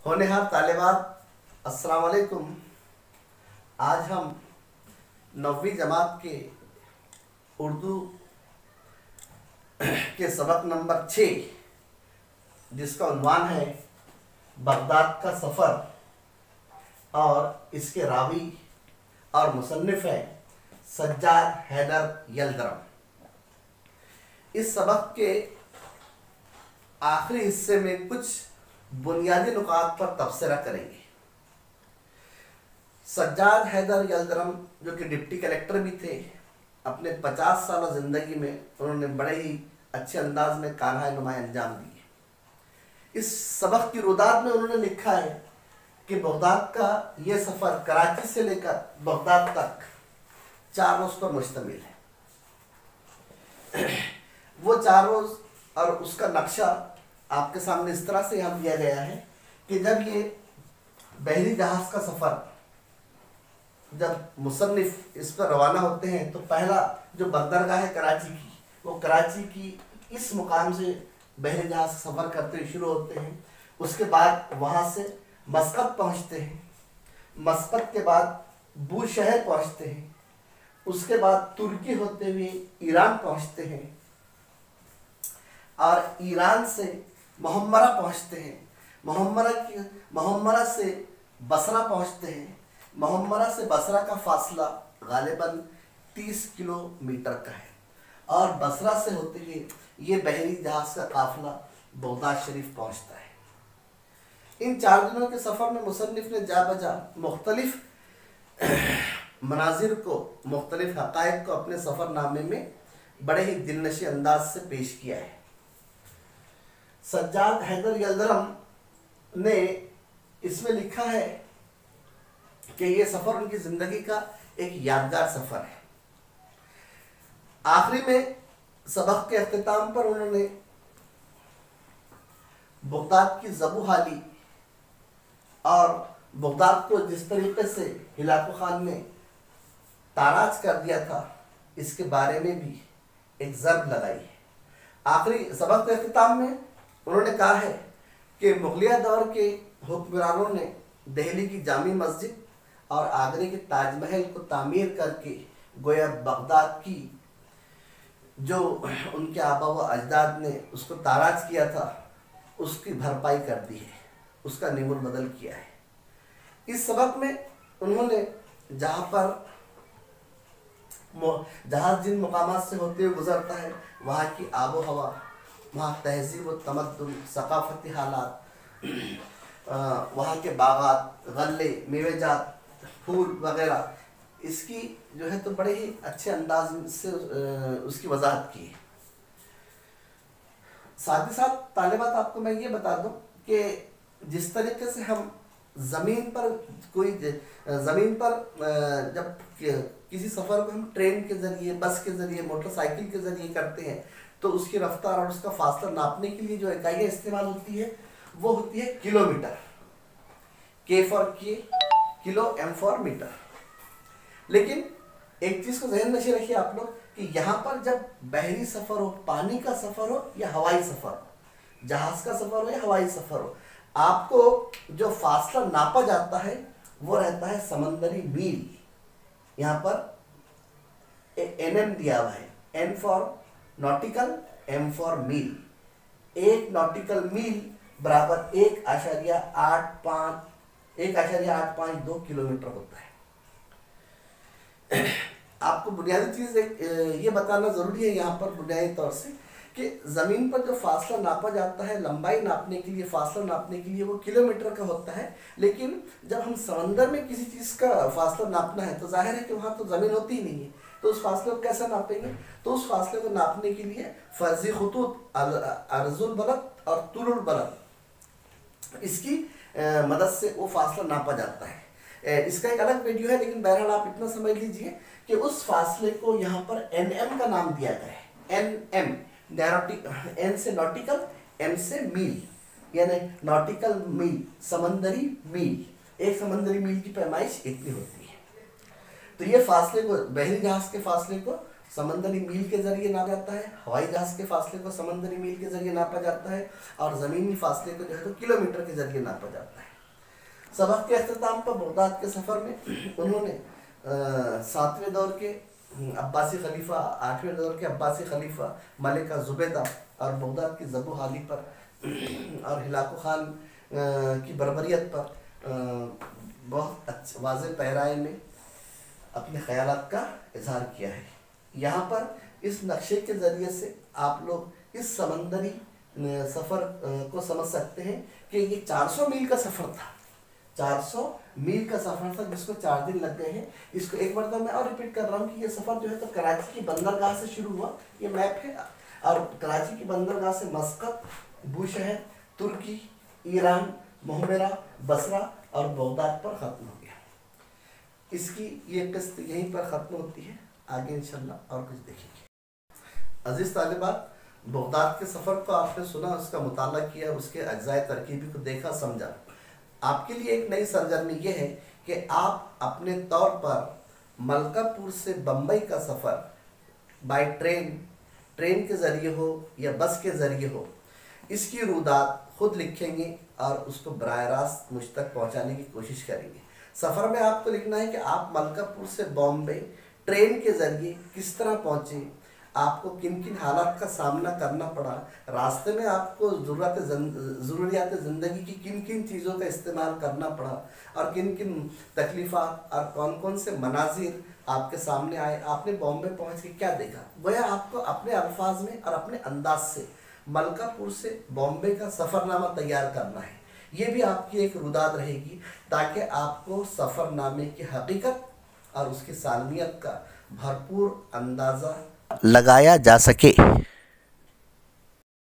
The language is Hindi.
होनहार तालिबात, अस्सलाम वालेकुम। आज हम 9वीं जमात के उर्दू के सबक नंबर 6, जिसका उन्वान है बगदाद का सफ़र, और इसके रावी और मुसन्निफ है सज्जाद हैदर यल्दरम। इस सबक के आखिरी हिस्से में कुछ बुनियादी नुकात पर तबसरा करेंगे। सज्जाद हैदर यल्दरम, जो कि डिप्टी कलेक्टर भी थे, अपने 50 साल ज़िंदगी में उन्होंने बड़े ही अच्छे अंदाज में कारनामे नुमाए अंजाम दिए। इस सबक की रुदात में उन्होंने लिखा है कि बगदाद का ये सफ़र कराची से लेकर बगदाद तक 4 रोज़ पर मुश्तमिल है। वो 4 रोज़ और उसका नक्शा आपके सामने इस तरह से यहाँ दिया गया है कि जब ये बहरी जहाज़ का सफ़र, जब मुसन्निफ इस पर रवाना होते हैं तो पहला जो बंदरगाह है कराची की, वो कराची की इस मुकाम से बहरी जहाज़ सफ़र करते हुए शुरू होते हैं। उसके बाद वहाँ से मस्कत पहुँचते हैं, मस्कत के बाद बूशहर पहुँचते हैं, उसके बाद तुर्की होते हुए ईरान पहुँचते हैं, और ईरान से मुहम्मरा पहुँचते हैं, मुहम्मरा से बसरा पहुँचते हैं। मुहम्मरा से बसरा का फासला गालिबन 30 किलोमीटर का है, और बसरा से होते हुए ये बहरी जहाज़ का काफिला बगदाद शरीफ पहुँचता है। इन 4 दिनों के सफ़र में मुसन्निफ ने जा बजा मुख्तलिफ मनाजिर को, मुख्तलिफ हक़ाइक़ को अपने सफ़रनामे में बड़े ही दिलनशी अंदाज से पेश किया है। सज्जाद हैदर यल्दरम ने इसमें लिखा है कि ये सफ़र उनकी ज़िंदगी का एक यादगार सफ़र है। आखिरी में सबक के अख्तिताम पर उन्होंने बगदाद की ज़बू हाली और बगदाद को जिस तरीके से हिलाकू खान ने ताराज कर दिया था, इसके बारे में भी एक ज़र्ब लगाई है। आखिरी सबक के अख्तिताम में उन्होंने कहा है कि मुगलिया दौर के हुक्मरानों ने दिल्ली की जामी मस्जिद और आगरे के ताजमहल को तामीर करके गोया बगदाद की जो उनके आबा व अजदाद ने उसको ताराज किया था, उसकी भरपाई कर दी है, उसका निमुल बदल किया है। इस सबक में उन्होंने जहाँ जिन मकामात से होते हुए गुजरता है, वहाँ की आबो हवा, वहाँ तहजीब व तमद्दुन, सकाफती हालात, वहाँ के बागात, गल्ले, मेवेजात, फूल वगैरह, इसकी जो है तो बड़े ही अच्छे अंदाज से उसकी वजाहत की है। साथ ही साथ तालिबात, आपको मैं ये बता दूं कि जिस तरीके से हम ज़मीन पर जब किसी सफ़र को हम ट्रेन के ज़रिए, बस के ज़रिए, मोटरसाइकिल के ज़रिए करते हैं, तो उसकी रफ्तार और उसका फासला नापने के लिए जो इकाइयाँ इस्तेमाल होती है वो होती है किलोमीटर। के फॉर के किलो, एम फॉर मीटर। लेकिन एक चीज़ को ज़हन नशीं रखिए आप लोग कि यहाँ पर जब बहरी सफ़र हो, पानी का सफ़र हो या हवाई सफ़र हो, जहाज़ का सफ़र हो या हवाई सफ़र हो, आपको जो फासला नापा जाता है वो रहता है समंदरी मील। यहाँ पर एनएम दिया हुआ है, N for nautical, M for मील। 1 नॉटिकल मील बराबर 1.852 किलोमीटर होता है। आपको बुनियादी चीज़ ये बताना ज़रूरी है यहाँ पर बुनियादी तौर से कि ज़मीन पर जो फासला नापा जाता है, लंबाई नापने के लिए, फासला नापने के लिए, वो किलोमीटर का होता है। लेकिन जब हम समंदर में किसी चीज़ का फासला नापना है तो जाहिर है कि वहाँ तो ज़मीन होती ही नहीं है, तो उस फासले को कैसे नापेंगे? तो उस फासले को नापने के लिए फर्जी खतूत, अर्जुल बलद और तुरुल बलद, इसकी मदद से वो फासला नापा जाता है। इसका एक अलग वीडियो है, लेकिन बहरहाल आप इतना समझ लीजिए कि उस फासले को यहाँ पर एनएम का नाम दिया गया है। एनएम, एन से नॉटिकल, एम से मील, यानी नॉटिकल मील, समंदरी मील। एक समंदरी मील की पैमाइश इतनी होती है। तो ये फासले को, बहरी जहाज़ के फासले को समंदरी मील के ज़रिए नापा जाता है, हवाई जहाज़ के फासले को समंदरी मील के ज़रिए नापा जाता है, और ज़मीनी फासले को जो है तो किलोमीटर के ज़रिए नापा जाता है। सबक के अख्ताम पर बगदाद के सफ़र में उन्होंने 7वें दौर के अब्बासी खलीफा, 8वें दौर के अब्बासी खलीफा मलिका ज़ुबैदा और बगदाद की ज़बू हाली पर और हिलाकु खान की बरबरियत पर बहुत अच्छे वाज़ेह पैराए में अपने ख़यालात का इजहार किया है। यहाँ पर इस नक्शे के ज़रिए से आप लोग इस समंदरी सफ़र को समझ सकते हैं कि ये 400 मील का सफ़र था। 400 मील का सफ़र था जिसको 4 दिन लग गए हैं। इसको एक बार तो मैं और रिपीट कर रहा हूँ कि ये सफ़र जो है तो कराची की बंदरगाह से शुरू हुआ, ये मैप है, और कराची की बंदरगाह से मस्कत, बूशहर, तुर्की, ईरान, मोहमेरा, बसरा और बगदाद पर ख़त्म हो गया। इसकी ये किस्त यहीं पर ख़त्म होती है। आगे इंशाल्लाह और कुछ देखेंगे। अजीज़ तालिबात, बगदाद के सफ़र को आपने सुना, उसका मुताला किया, उसके अज्जाए तरकीबी को देखा, समझा। आपके लिए एक नई सरगर्मी ये है कि आप अपने तौर पर मलकापुर से बम्बई का सफ़र बाय ट्रेन के ज़रिए हो या बस के ज़रिए हो, इसकी रुदात खुद लिखेंगे और उसको बराह रास्त मुझ तक पहुँचाने की कोशिश करेंगे। सफ़र में आपको लिखना है कि आप मलकापुर से बॉम्बे ट्रेन के ज़रिए किस तरह पहुँचे, आपको किन किन हालात का सामना करना पड़ा, रास्ते में आपको ज़रूरियात ज़िंदगी की किन किन चीज़ों का इस्तेमाल करना पड़ा और किन किन तकलीफ़ात और कौन कौन से मनाजिर आपके सामने आए, आपने बॉम्बे पहुंच के क्या देखा, वह आपको अपने अल्फाज में और अपने अंदाज से मलकापुर से बॉम्बे का सफ़रनामा तैयार करना है। ये भी आपकी एक रुदात रहेगी ताकि आपको सफ़रनामे की हकीकत और उसकी सालमियत का भरपूर अंदाज़ा लगाया जा सके।